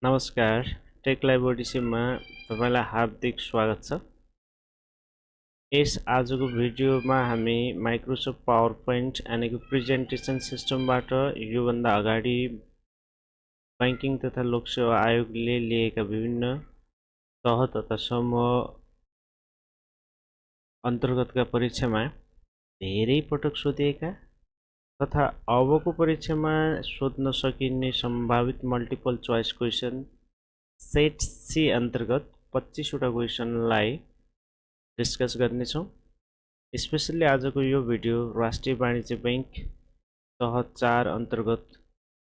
नमस्कार, टेक्लाइफ ओडिसीमा तपाईलाई हार्दिक स्वागत छ। आजको भिडियोमा हामी माइक्रोसफ्ट पावर पोइन्ट यानीकि प्रेजेन्टेसन सिस्टमबाट योभन्दा अगाडि बैंकिङ तथा लोकसेवा आयोगले लिएका विभिन्न तह तथा समूह अन्तर्गतका परीक्षामा धेरै पटक सोधिएका तथा अबको परीक्षामा सोध्न सकिने सम्भावित multiple choice question set C अन्तर्गत 25 वटा क्वेशनलाई डिस्कस गर्नेछौँ। स्पेशली आजको यो भिडियो राष्ट्रिय वाणिज्य बैंक तह 4 अन्तर्गत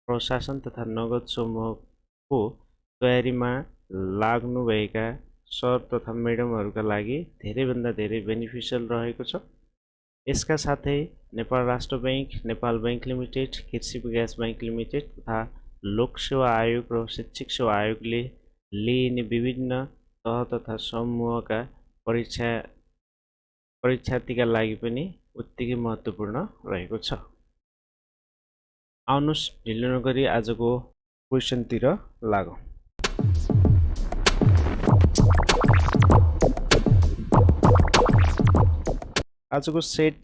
प्रशासन तथा नगद समूहको तयारीमा लाग्नुभएका सर तथा म्याडमहरूका लागि धेरैभन्दा धेरै बेनिफिसियल रहेको छ। यसका साथै नेपाल राष्ट्र बैंक, नेपाल बैंक लिमिटेड, कृषि विकास बैंक लिमिटेड तथा लोक सेवा आयोग र शैक्षिक सेवा आयोगले लिइने विभिन्न तह तथा समूहका परीक्षार्थीका लागि पनि उत्तिकै महत्त्वपूर्ण रहेको छ। आउनुहोस् ढिलो नगरी आजको क्वेशनतिर लागौँ। आजको सेट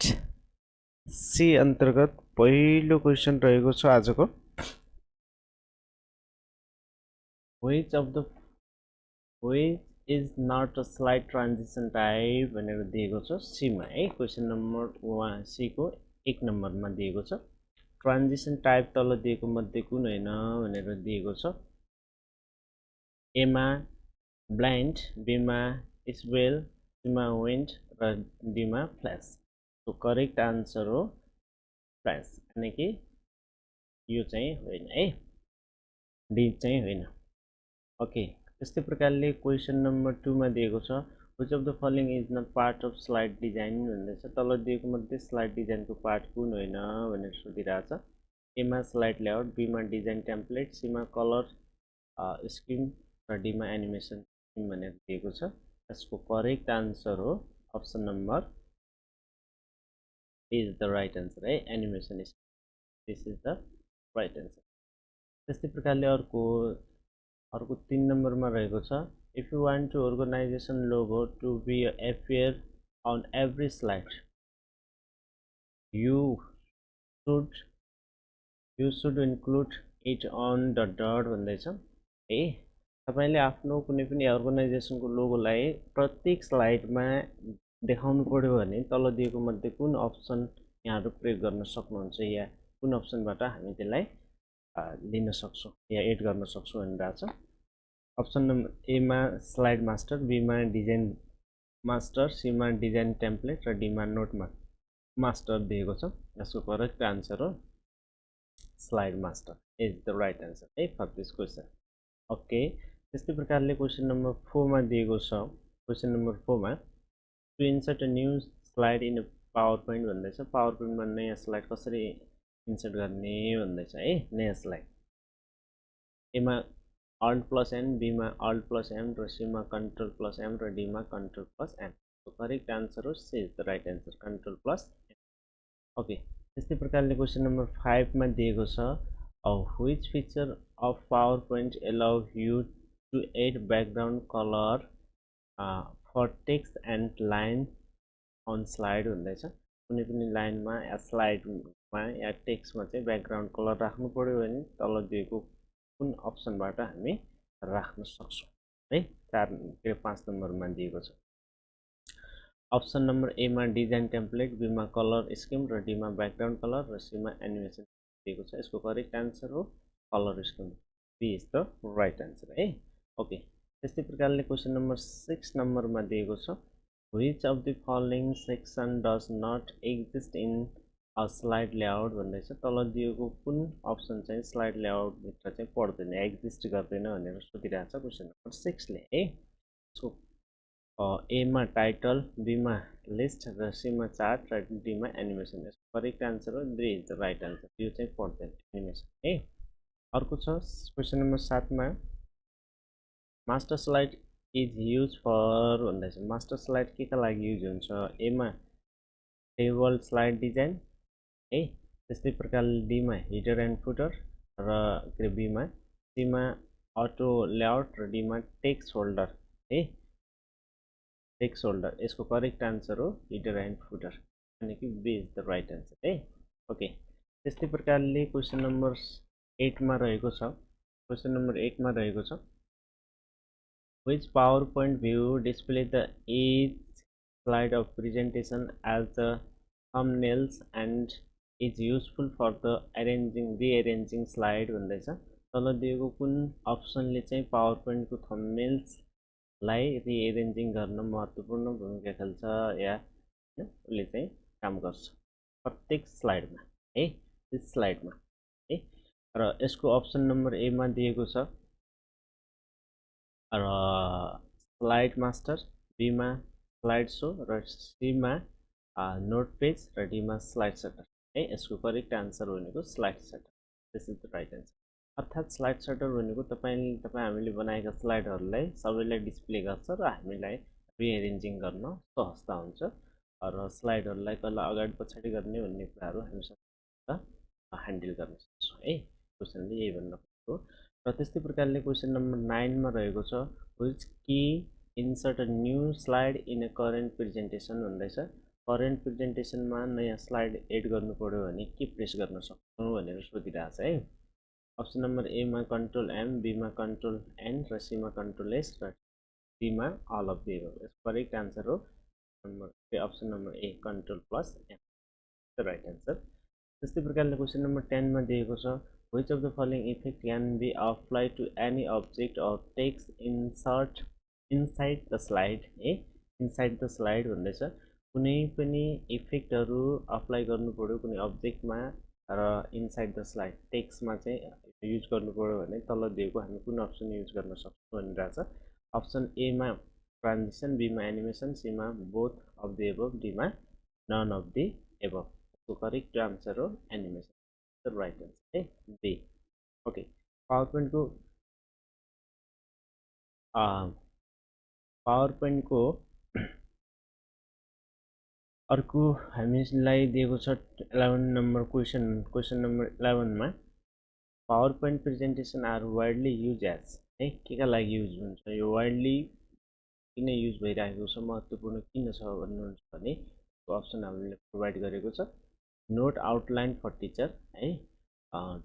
सी अन्तर्गत पहिलो क्वेशन रहेको छ आजको which is not a slide transition type भनेर दिएको छ सीमा है। क्वेशन नम्बर 1 सी को 1 नम्बरमा दिएको छ। ट्रान्जिसन टाइप तल दिएको मध्ये कुन हैन भनेर दिएको छ। ए मा ब्लाइन्ड, बी मा स्वेल, सी मा विन्ड र डी मा फ्ल्याश। तो करेक्ट आन्सर हो फ्ल्याश, यानी कि यो चाहिँ होइन है, डी चाहिँ होइन। ओके, त्यस्तै प्रकारले क्वेशन नम्बर 2 मा दिएको छ which of the following is not part of slide design भन्दैछ। तल दिएको मध्ये स्लाइड डिजाइनको पार्ट कुन होइन भनेर सोधिरहेछ। ए मा स्लाइड लेआउट, बी मा डिजाइन टेम्प्लेट, सी मा कलर स्किम र डी मा एनिमेसन स्किम भनेर दिएको छ। यसको करेक्ट आन्सर हो option number is the right answer है, animation is this is the right answer। त्यस्तै प्रकारले अर्को 3 नम्बरमा रहेको छ if you want to organization logo to be appear on every slide you should include it on the dot भन्दैछ है। तपाईले आफ्नो कुनै पनि अर्गनाइजेसनको लोगोलाई प्रत्येक स्लाइडमा देखाउनु पर्यो भने तल दिएको मध्ये कुन अप्सन यहाँहरु प्रयोग गर्न सक्नुहुन्छ या कुन अप्सनबाट हामी त्यसलाई लिन सक्छौं या एड गर्न सक्छौं भनिरहेछ। अप्सन नम्बर ए मा स्लाइड मास्टर, बी मा डिजाइन मास्टर, सी मा डिजाइन टेम्प्लेट र डी मा नोट मास्टर दिएको छ। यसको करेक्ट आन्सर हो slide master is the right answer है फर दिस क्वेशन। ओके, त्यस्तै प्रकारले क्वेशन नम्बर 4 मा दिएको छ। क्वेशन नम्बर 4 मा to insert a new slide in a PowerPoint भन्दैछ। PowerPoint मा नयाँ स्लाइड कसरी इन्सर्ट गर्ने भन्दैछ है। नयाँ स्लाइड ए मा Alt plus N, B मा Alt plus M र C मा Control plus M र D मा Control plus M। So correct answer is C is the right answer, Control plus M। Okay, त्यस्तै प्रकारले क्वेशन नम्बर 5 मा दिएको छ which feature of PowerPoint allow you to add background color for text and line on slide भन्दैछ। कुनै पनि लाइनमा या स्लाइडमा या टेक्स्टमा चाहिँ ब्याकग्राउन्ड कलर राख्नु पर्यो भने तल दिएको कुन अप्सनबाट हामी राख्न सक्छौं है। 5 नम्बरमा दिएको छ। अप्सन नम्बर ए मा डिजाइन टेम्प्लेट, बी मा कलर स्किम र डी मा ब्याकग्राउन्ड कलर र सी मा एनिमेसन दिएको छ। यसको करेक्ट आन्सर हो colour scheme, B is the right answer है। ओके, त्यस्तै प्रकारले क्वेशन नम्बर 6 नम्बरमा दिएको छ which of the following section does not exist in a slide layout भन्दैछ। तल दिएको कुन अप्सन चाहिँ स्लाइड लेआउट भित्र चाहिँ पर्दैन, एक्जिस्ट गर्दैन भनेर सोधिरहेछ क्वेशन नम्बर 6 ले है। सो ए मा टाइटल, बी मा लिस्ट र सी मा चार्ट र डी मा एनिमेसन। यसको करेक्ट आन्सर हो D is the right answer, यो चाहिँ पर्दैन एनिमेसन है। अर्को छ क्वेशन नम्बर 7 मा master slide is use for भन्दैछ। मास्टर स्लाइड के का लागि युज हुन्छ? ए मा टेबल स्लाइड डिजाइन है, त्यस्तै प्रकारले डी मा हिडर एन्ड फुटर र बी मा सी मा अटो लेआउट र डीमा टेक्स्ट होल्डर है टेक्स्ट होल्डर यसको करेक्ट आन्सर हो हिडर एन्ड फुटर यानी कि B is the right answer है ओके त्यस्तै प्रकारले क्वेसन नम्बर 8 मा रहेको छ क्वेसन नम्बर 8 मा रहेको छ which PowerPoint view display the each slide of presentation as the thumbnails and is useful for the rearranging slide भन्दैछ तल दिएको कुन अप्सनले चाहिँ पावरपोइन्ट को थम्बनेल्स लाई रिएरेन्जिङ गर्न महत्त्वपूर्ण भूमिका खेल्छ या उसले चाहिँ काम गर्छ प्रत्येक स्लाइडमा है त्यस स्लाइडमा है र यसको अप्सन नम्बर ए मा दिएको छ र स्लाइड मास्टर बी मा स्लाइड शो र सी मा नोट पेज र डी मा स्लाइड सटर है यसको करेक्ट आन्सर भनेको slide shutter this is the right answer अर्थात् स्लाइड सटर भनेको तपाईँ हामीले बनाएका स्लाइडहरूलाई सबैलाई डिस्प्ले गर्छ र हामीलाई रिएरेन्जिङ गर्न सहजता हुन्छ र स्लाइडहरूलाई कहिले अगाडि पछाडि गर्ने भन्ने कुराहरू हामीसँग ह्यान्डल गर्न सक्छौँ है क्वेसनले यही भन्न खोजेको र त्यस्तै प्रकारले क्वेसन नम्बर 9 मा रहेको छ which key insert a new slide in a current presentation भन्दैछ करेन्ट प्रेजेन्टेसनमा नयाँ स्लाइड एड गर्नु पर्यो भने के प्रेस गर्न सक्छौँ भनेर सोधिरहेछ है अप्सन नम्बर ए मा कन्ट्रोल एम बी मा कन्ट्रोल एन र सी मा कन्ट्रोल एस र डी मा all of the above correct answer हो option number A control plus M the right answer त्यस्तै प्रकारले क्वेसन नम्बर 10 मा दिएको छ which of the following effect can be applied to any object or text inside the slide है inside the slide भन्दैछ कुनै पनि इफेक्टहरू अप्लाई गर्नु पर्यो कुनै अब्जेक्टमा र इनसाइड द स्लाइड टेक्स्टमा चाहिँ युज गर्नु पर्यो भने तल दिएको हामी कुन अप्सन युज गर्न सक्छौँ भनिरहेछ अप्सन ए मा ट्रान्जिसन बी मा एनिमेसन सी मा both of the above D मा none of the above so correct answer हो एनिमेसन द राइट आन्सर है बी ओके पावरपोइन्ट को अर्को हामीलाई दिएको छ 11 नम्बर क्वेसन नम्बर 11 मा PowerPoint presentation are widely used as है केका लागि युज हुन्छ यो वाइडली किन युज भइरहेको छ महत्त्वपूर्ण किन छ भन्नुहुन्छ भने अप्सन हामीले प्रोभाइड गरेको छ नोट आउटलाइन फर टिचर है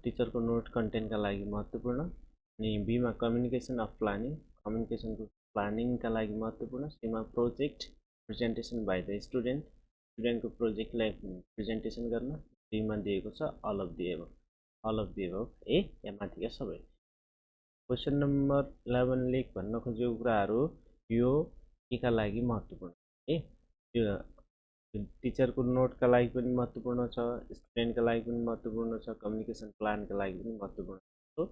टिचरको नोट कन्टेन्टका लागि महत्त्वपूर्ण अनि बीमा कम्युनिकेसन अफ प्लानिङ कम्युनिकेसनको प्लानिङका लागि महत्त्वपूर्ण सीमा प्रोजेक्ट प्रेजेन्टेसन बाइ द स्टुडेन्टको प्रोजेक्टलाई प्रेजेन्टेसन गर्न बीमा दिएको छ all of the above all of the above A या माथिका सबै क्वेसन नम्बर 11 ले भन्न खोजेको कुराहरू यो केका लागि महत्त्वपूर्ण है यो टिचरको नोटका लागि पनि महत्त्वपूर्ण छ स्टुडेन्टका लागि पनि महत्त्वपूर्ण छ कम्युनिकेसन प्लानका लागि पनि महत्त्वपूर्ण छ so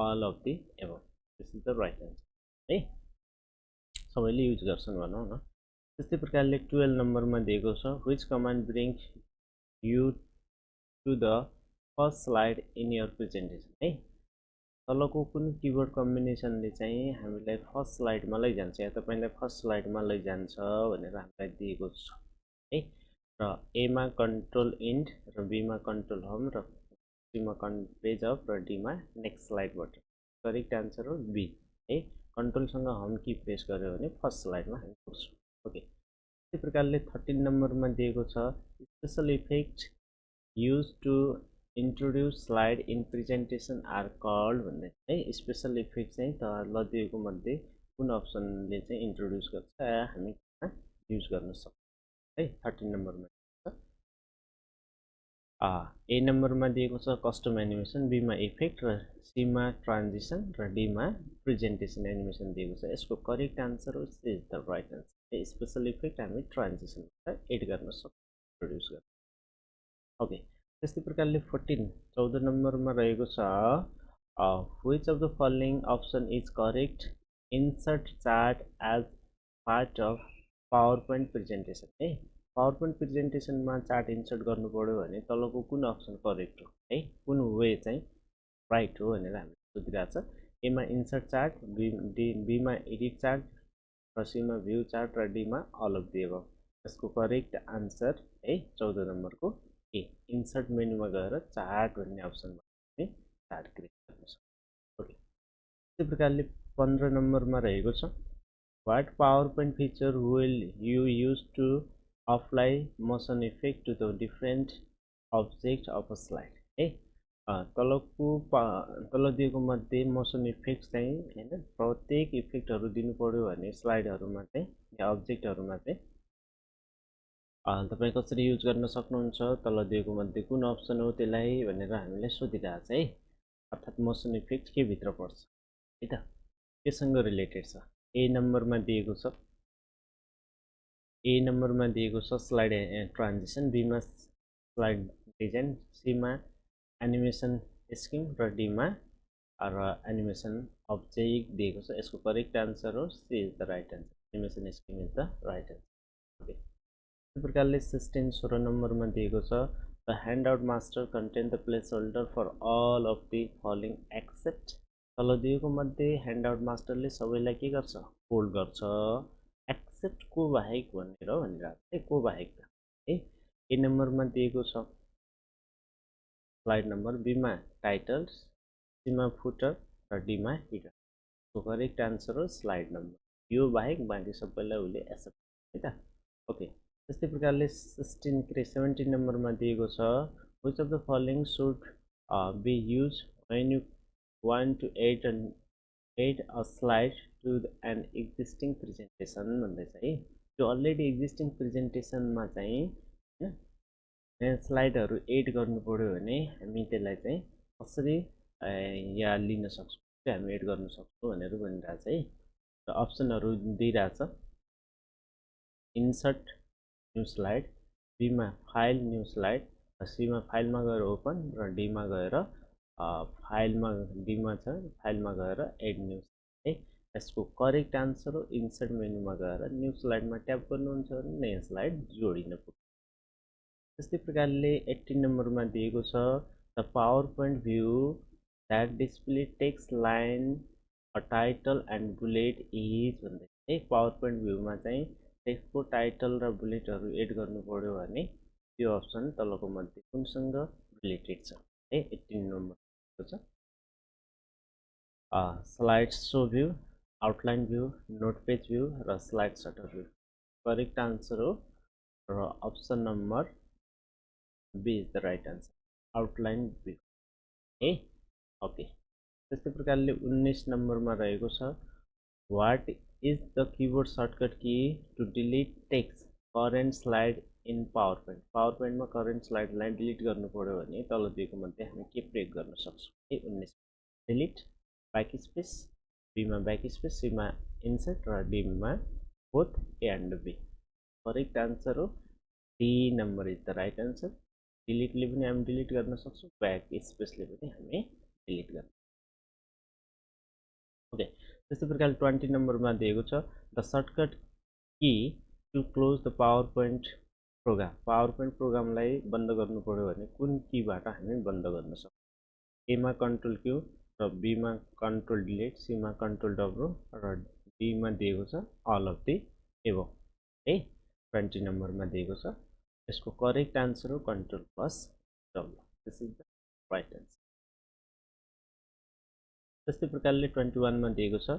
all of the above this is the right answer है सबैले युज गर्छन् भनौँ न त्यस्तै प्रकारले 12 नम्बरमा दिएको छ which command bring you to the first slide in your presentation है तलको कुन किवर्ड कम्बिनेसनले चाहिँ हामीलाई फर्स्ट स्लाइडमा लैजान्छ या तपाईँलाई फर्स्ट स्लाइडमा लैजान्छ भनेर हामीलाई दिएको छ है र एमा कन्ट्रोल इन्ड र बीमा कन्ट्रोल होम र सीमा पेज अफ र डीमा next slide button correct answer हो बी है कन्ट्रोलसँग होम की प्रेस गर्यो भने फर्स्ट स्लाइडमा हामी पुग्छौँ ओके त्यस्तै प्रकारले 13 नम्बरमा दिएको छ special effect use to introduce slide in presentation are called भन्दै है स्पेसल इफेक्ट चाहिँ तल दिएको मध्ये कुन अप्सनले चाहिँ इन्ट्रोड्युस गर्छ हामी युज गर्न सक्छौँ है 13 नम्बरमा ए नम्बरमा दिएको छ कस्टम एनिमेसन बीमा इफेक्ट र सीमा ट्रान्जिसन र डीमा प्रेजेन्टेसन एनिमेसन दिएको छ यसको करेक्ट आन्सर हो C is the right answer special effect हामी ट्रान्जिसन एड गर्न सक्छौँ इन्ट्रोड्युस गर्न ओके त्यस्तै प्रकारले 14 नम्बरमा रहेको छ which of the following option is correct insert chart as part of PowerPoint presentation है पावरपोइन्ट प्रेजेन्टेसनमा चार्ट इन्सर्ट गर्नु पर्यो भने तलको कुन अप्सन करेक्ट हो है कुन वे चाहिँ राइट हो भनेर हामीले सोधिरहेको छ एमा इन्सर्ट चार्ट बीमा एडिट चार्ट र सीमा भ्यू चार्ट र डीमा अल अफ द एबभ यसको करेक्ट आन्सर है 14 नम्बरको ए इन्सर्ट मेनुमा गएर चार्ट भन्ने अप्सनमा चाहिँ चार्ट क्रिएट गर्न सक्छौँ ओके त्यस्तै प्रकारले 15 नम्बरमा रहेको छ what PowerPoint feature will you use to apply motion effect to the different object of a slide है तल दिएको मध्ये मोसन इफेक्ट चाहिँ हैन प्रत्येक इफेक्टहरु दिनु पर्यो भने स्लाइडहरुमा चाहिँ या अब्जेक्टहरुमा चाहिँ तपाई कसरी युज गर्न सक्नुहुन्छ तल दिएको मध्ये कुन अप्सन हो त्यसलाई भनेर हामीले सोधिरहेछ है अर्थात मोसन इफेक्ट के भित्र पर्छ है त केसँग रिलेटेड छ ए नम्बरमा दिएको छ स्लाइड ट्रान्जिसन बी मा स्लाइड डिजाइन सी मा एनिमेसन स्किम र डी मा एनिमेसन अब्जेक्ट दिएको छ यसको करेक्ट आन्सर हो C is the right answer animation scheme is the right answer okay इस प्रकारले 16 नम्बरमा दिएको छ the handout master contain the place holder for all of the following except तल दिएको मध्ये ह्यान्डआउट मास्टरले सबैलाई के गर्छ होल्ड गर्छ एक्सेप्ट को बाहेक भनेर भनिरहेको है को बाहेक है ए नम्बरमा दिएको छ स्लाइड नम्बर बी मा टाइटल्स सी मा फुटर र डी मा हिडर सो करेक्ट आन्सर हो स्लाइड नम्बर यो बाहेक बाँकी सबैलाई उसले एक्सेप्ट है त ओके त्यस्तै प्रकारले 17 नम्बरमा दिएको छ which of the following should be used when you want to add a slide to an existing presentation भन्दैछ है त्यो अलरेडी एक्जिस्टिङ प्रेजेन्टेसनमा चाहिँ हैन स्लाइडहरु एड गर्नु पर्यो भने हामी त्यसलाई चाहिँ कसरी यहाँ लिन सक्छौं हामी एड गर्न सक्छौं भनेर भनिरहेछ है र अप्सनहरु दिइराछ इन्सर्ट न्यू स्लाइड बी मा फाइल न्यू स्लाइड सी मा फाइलमा गएर ओपन र डी मा गएर फाइलमा डी मा छ फाइलमा गएर एड न्यू है यसको करेक्ट आन्सर हो इन्सर्ट मेनुमा गएर न्यू स्लाइडमा ट्याप गर्नुहुन्छ भने नयाँ स्लाइड जोडिन पुग्छ त्यस्तै प्रकारले 18 नम्बरमा दिएको छ the PowerPoint view that display text line a title and bullet is भन्दै है पावरपोइन्ट भ्यूमा चाहिँ टेक्स्टको टाइटल र बुलेटहरु एड गर्नु पर्यो भने त्यो अप्सन तलको मध्ये कुनसँग रिलेटेड छ है 18 नम्बरको छ slide show view outline view note page view र slide sorter view correct answer हो र option number B is the right answer. Outline view. है ओके त्यस्तै प्रकारले 19 नम्बरमा रहेको छ what is the keyboard shortcut key to delete text current slide in PowerPoint PowerPoint मा current slide लाई डिलिट गर्नु पर्यो भने तल दिएको मध्ये हामी के प्रयोग गर्न सक्छौं है 19 डिलिट बैकस्पेस B मा बैकस्पेस C मा इन्सर्ट र D मा both A and B correct answer हो D number is the right answer डिलिटले पनि हामी डिलिट गर्न सक्छौं ब्याक स्पेसले पनि हामी डिलिट गर्न ओके त्यस्तै प्रकारले 20 नम्बरमा दिएको छ the shortcut key to close the PowerPoint प्रोग्रामलाई बन्द गर्नु पर्यो भने कुन कीबाट हामी बन्द गर्न सक्छौं ए मा कन्ट्रोल क्यू र बी मा कन्ट्रोल डिलिट सी मा कन्ट्रोल डब्लु र डी मा दिएको छ अल अफ द एबो है 20 नम्बरमा दिएको छ यसको करेक्ट आन्सर हो control plus W this is the right answer त्यस्तै प्रकारले 21 मा दिएको छ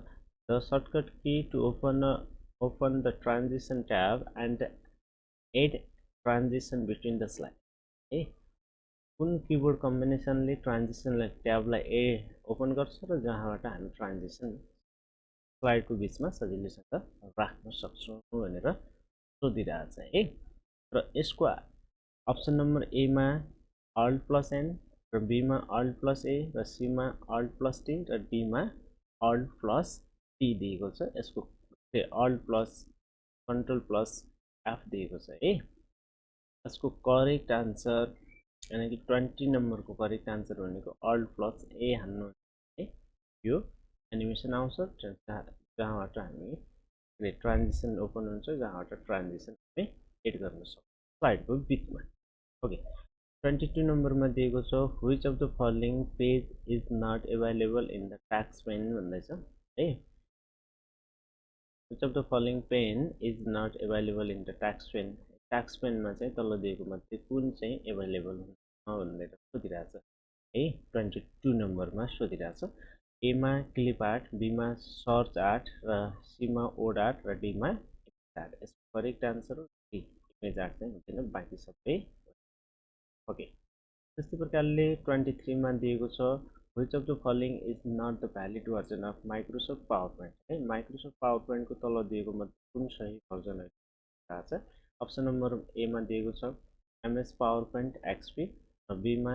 the shortcut key to open the transition tab and add transition between the slide है कुन किबोर्ड कम्बिनेसनले ट्रान्जिसन ट्याबलाई ओपन गर्छ र जहाँबाट हामी ट्रान्जिसन स्लाइडको बीचमा सजिलैसँग राख्न सक्छौं भनेर सोधिरहेछ है र यसको अप्सन नम्बर ए मा अल्ट प्लस एन र बी मा अल्ट प्लस ए र सी मा अल्ट प्लस टी र डी मा अल्ट प्लस टी दिएको छ यसको alt plus control plus F दिएको छ है यसको करेक्ट आन्सर यानी कि 20 नम्बरको करेक्ट आन्सर भनेको अल्ट प्लस ए हान्नु है यो एनिमेसन आउँछ जहाँबाट हामी ट्रान्जिसन ओपन हुन्छ जहाँबाट ट्रान्जिसन हामी एड गर्न सक्छौं स्लाइडको बीचमा ओके 22 नम्बरमा दिएको छ which of the following page is not available in the tax pane भन्दैछ है which of the following pane is not available in the tax pane मा चाहिँ तल दिएको मध्ये कुन चाहिँ अवेलेबल हुन्न भनेर सोधिरहेछ है 22 नम्बरमा सोधिरहेछ एमा क्लिप आर्ट, बीमा सर्च आर्ट र सीमा ओड आर्ट र डीमा इमेज आर्ट। यसको करेक्ट आन्सर हो डी, इमेज आर्ट चाहिँ हुँदैन, बाँकी सबै। ओके, त्यस्तै प्रकारले 23 मा दिएको छ which of the following is not the valid version of Microsoft PowerPoint है। Microsoft PowerPoint को तल दिएको मध्ये कुन सही भर्जन हो थाहा छ। अप्सन नम्बर ए मा दिएको छ MS PowerPoint XP र बी मा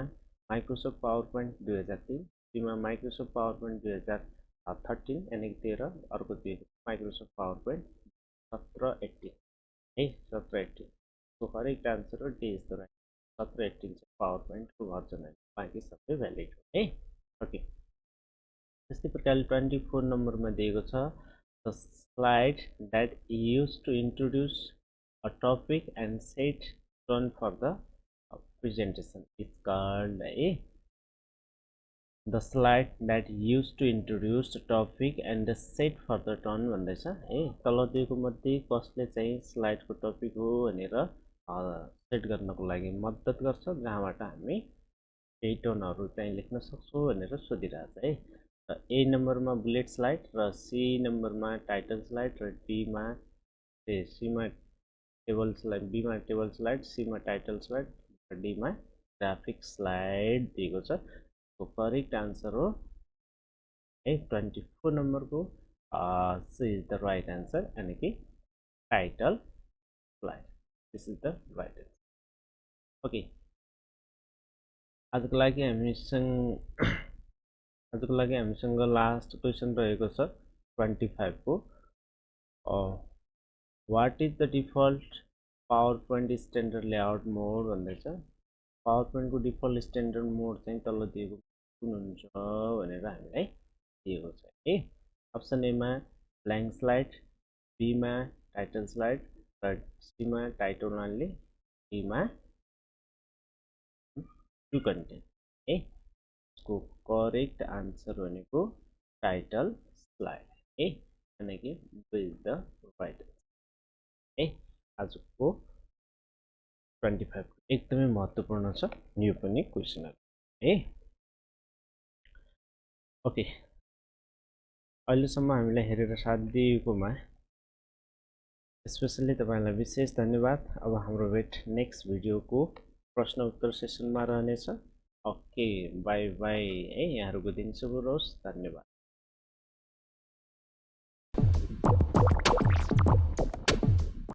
Microsoft PowerPoint 2003, सी मा Microsoft PowerPoint 2013 यानी कि 13, अर्को दिएको Microsoft PowerPoint 17-18 है, 17-18 को करेक्ट आन्सर हो डी इज द राइट। 17-18 चाहिँ PowerPoint को भर्जन है, बाँकी सबै भ्यालिड हो है। ओके, त्यस्तै प्रकारले 24 नम्बरमा दिएको छ the slide that used to introduce a topic and set tone for the presentation is called है। the slide that used to introduce the topic and set for the tone भन्दैछ है। तल दिएको मध्ये कसले चाहिँ स्लाइडको टपिक हो भनेर सेट गर्नको लागि मद्दत गर्छ, जहाँबाट हामी केही टोनहरू चाहिँ लेख्न सक्छौँ भनेर सोधिरहेछ है। र ए नम्बरमा बुलेट स्लाइड र सी नम्बरमा टाइटल स्लाइड र डीमा सीमा टेबल स्लाइड, बीमा टेबल स्लाइड, सीमा टाइटल स्लाइड र डीमा ग्राफिक स्लाइड दिएको छ। तो करेक्ट आन्सर हो है 24 नम्बरको C is the right answer, यानी कि title slide, this is the right answer. Okay, आजको लागि हामीसँग लास्ट क्वेसन रहेको छ 25 को। What is the default PowerPoint standard layout mode भन्दैछ। पावरपोइन्टको डिफल्ट स्ट्यान्डर्ड मोड चाहिँ तल दिएको कुन हुन्छ भनेर हामीलाई दिएको छ है। अप्सन एमा ब्ल्याङ्क स्लाइड, बीमा टाइटल स्लाइड र सीमा टाइटल ओन्ली, डीमा टु कन्टेन्ट है। को करेक्ट आन्सर भनेको टाइटल स्लाइड है, यानी कि इज द राइट है। आजको 25 एकदमै महत्त्वपूर्ण छ यो पनि क्वेसनहरु है। ओके, अहिलेसम्म हामीलाई हेरेर साथ दिएकोमा स्पेसली तपाईलाई विशेष धन्यवाद। अब हाम्रो भेट नेक्स्ट भिडियोको प्रश्न उत्तर सेसनमा रहनेछ। ओके, बाई बाई है, यहाँहरुको दिन शुभ रहोस्, धन्यवाद।